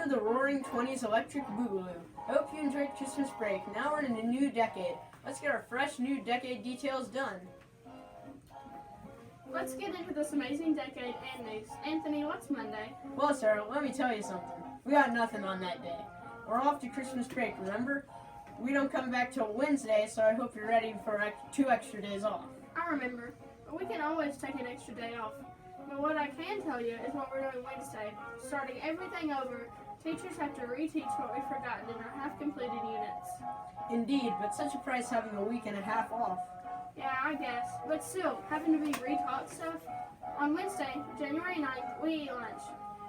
to the Roaring 20s Electric Boogaloo. Hope you enjoyed Christmas break. Now we're in a new decade. Let's get our fresh new decade details done. Let's get into this amazing decade and news. Anthony, what's Monday? Well, Sarah, let me tell you something. We got nothing on that day. We're off to Christmas break, remember? We don't come back till Wednesday, so I hope you're ready for 2 extra days off. I remember, but we can always take an extra day off. But what I can tell you is what we're doing Wednesday. Starting everything over, teachers have to reteach what we've forgotten in our half-completed units. Indeed, but such a price having a week and a half off. Yeah, I guess. But still, having to be retaught stuff. On Wednesday, January 9th, we eat lunch.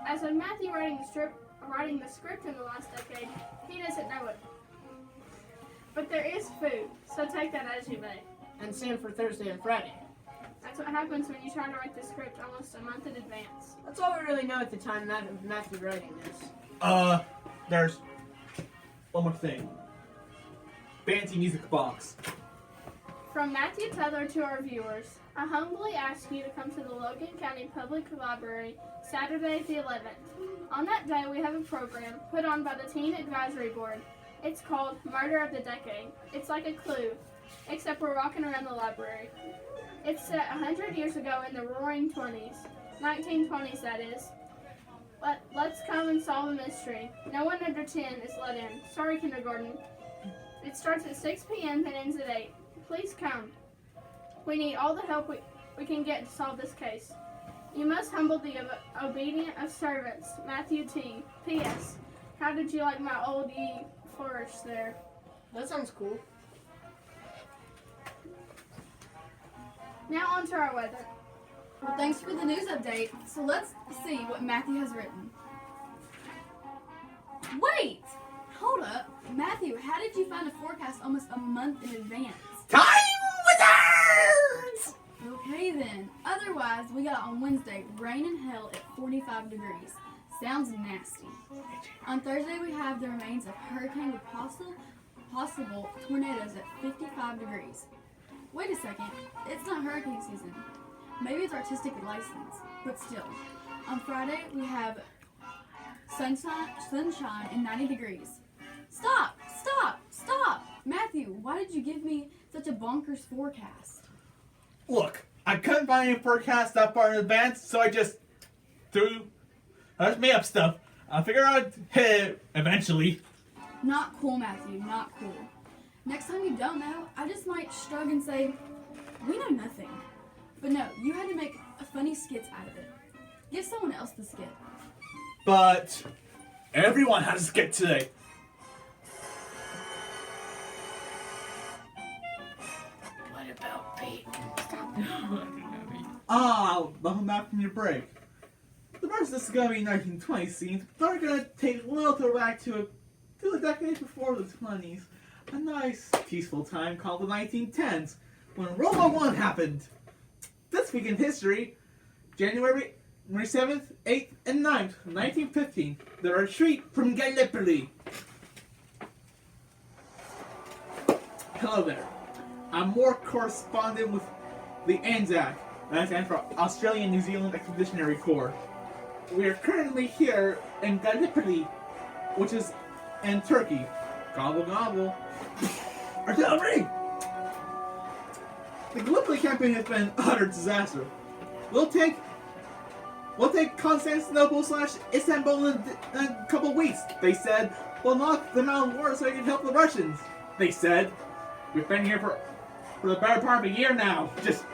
As with Matthew writing the script in the last decade, he doesn't know it. But there is food, so take that as you may. And same for Thursday and Friday. That's what happens when you try to write the script almost a month in advance. That's all we really know at the time of Matthew writing this. There's one more thing. Fancy music box. From Matthew Teller to our viewers, I humbly ask you to come to the Logan County Public Library Saturday the 11th. On that day, we have a program put on by the Teen Advisory Board. It's called Murder of the Decade. It's like a Clue, except we're walking around the library. It's set 100 years ago in the Roaring 20s, 1920s that is. Let's come and solve a mystery. No one under 10 is let in. Sorry, kindergarten. It starts at 6 p.m. and ends at 8. Please come. We need all the help we can get to solve this case. You must humble the obedient of servants. Matthew T. P.S. How did you like my old ye flourish there? That sounds cool. Now on to our weather. Well, thanks for the news update. So let's see what Matthew has written. Wait! Hold up. Matthew, how did you find a forecast almost a month in advance? Time Wizards! Okay then. Otherwise, we got on Wednesday, rain and hail at 45 degrees. Sounds nasty. On Thursday, we have the remains of hurricane with possible tornadoes at 55 degrees. Wait a second, it's not hurricane season. Maybe it's artistic license, but still. On Friday, we have sunshine and 90 degrees. Stop! Stop! Stop! Matthew, why did you give me such a bonkers forecast? Look, I couldn't find any forecast that far in advance, so I just made up stuff. I'll figure out it eventually. Not cool, Matthew, not cool. Next time you don't know, I just might shrug and say, we know nothing. But no, you had to make a funny skits out of it. Give someone else the skit. But everyone has a skit today. What about Pete? Welcome back from your break. The first this is gonna be 1920 scenes, but we're gonna take a little throwback to the decades before the 20s. A nice, peaceful time called the 1910s, when World War I happened. This week in history, January 7th, 8th, and 9th, 1915, the retreat from Gallipoli. Hello there. I'm war correspondent with the ANZAC, that stands for Australian New Zealand Expeditionary Corps. We are currently here in Gallipoli, which is in Turkey. Gobble gobble. Artillery! The Gallipoli campaign has been an utter disaster. We'll take Constantinople / Istanbul in a couple weeks, they said. We'll knock them out of war so we can help the Russians, they said. We've been here for the better part of a year now, just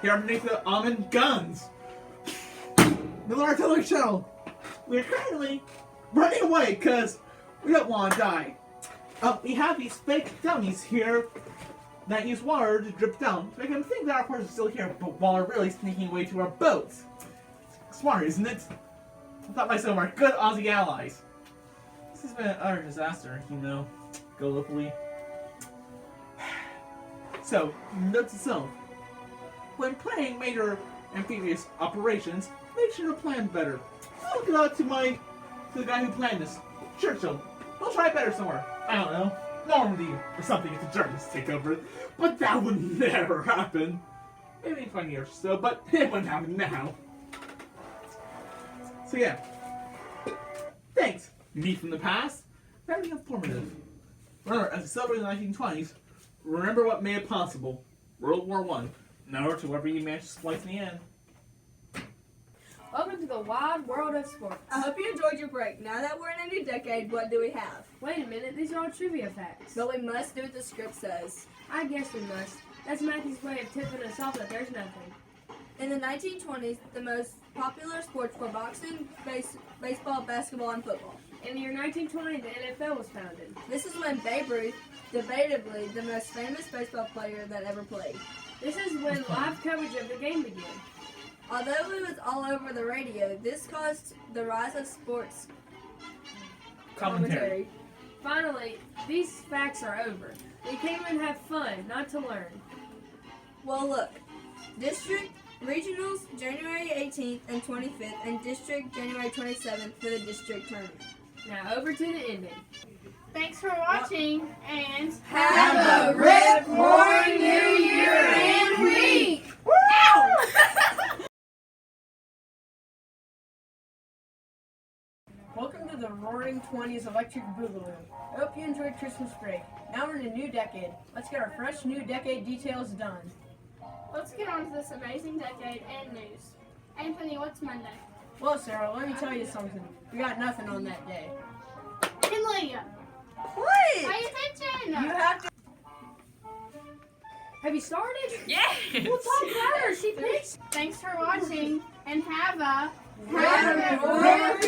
here underneath the almond guns. The artillery shell. We're currently running away because we don't want to die. We have these fake dummies here that use water to drip down to make them think that our parts are still here, but while we're really sneaking away to our boats. Smart, isn't it? I thought myself our good Aussie allies. This has been an utter disaster, you know, Gallipoli. So, note to self. When planning major amphibious operations, make sure to plan better. I'll look it out to the guy who planned this, Churchill. We'll try better somewhere. I don't know, Normandy or something if the Germans take over. But that would never happen. Maybe in 20 years or so, but it wouldn't happen now. So yeah. Thanks, me from the past. Very informative. Remember, as we celebrate the 1920s, remember what made it possible. World War I. Now to whoever you managed to splice in the end. Welcome to the wide world of sports. I hope you enjoyed your break. Now that we're in a new decade, what do we have? Wait a minute, these are all trivia facts. But we must do what the script says. I guess we must. That's Matthew's way of tipping us off that there's nothing. In the 1920s, the most popular sports were boxing, baseball, basketball, and football. In the year 1920, the NFL was founded. This is when Babe Ruth, debatably the most famous baseball player that ever played. This is when live coverage of the game began. Although it was all over the radio, this caused the rise of sports commentary. Finally, these facts are over. We came and have fun, not to learn. Well, look. District Regionals, January 18th and 25th, and District January 27th for the district tournament. Now over to the ending. Thanks for watching and Have a rip-roaring New Year and week! Welcome to the Roaring 20s Electric Boogaloo. I hope you enjoyed Christmas break. Now we're in a new decade. Let's get our fresh new decade details done. let's get on to this amazing decade and news. Anthony, what's Monday? Well, Sarah, let me tell you something. We got nothing on that day. And Leah, What? pay attention! You have to. Have you started? Yes! We'll talk later. She thinks. Thanks for watching and have a Have a rip-roaring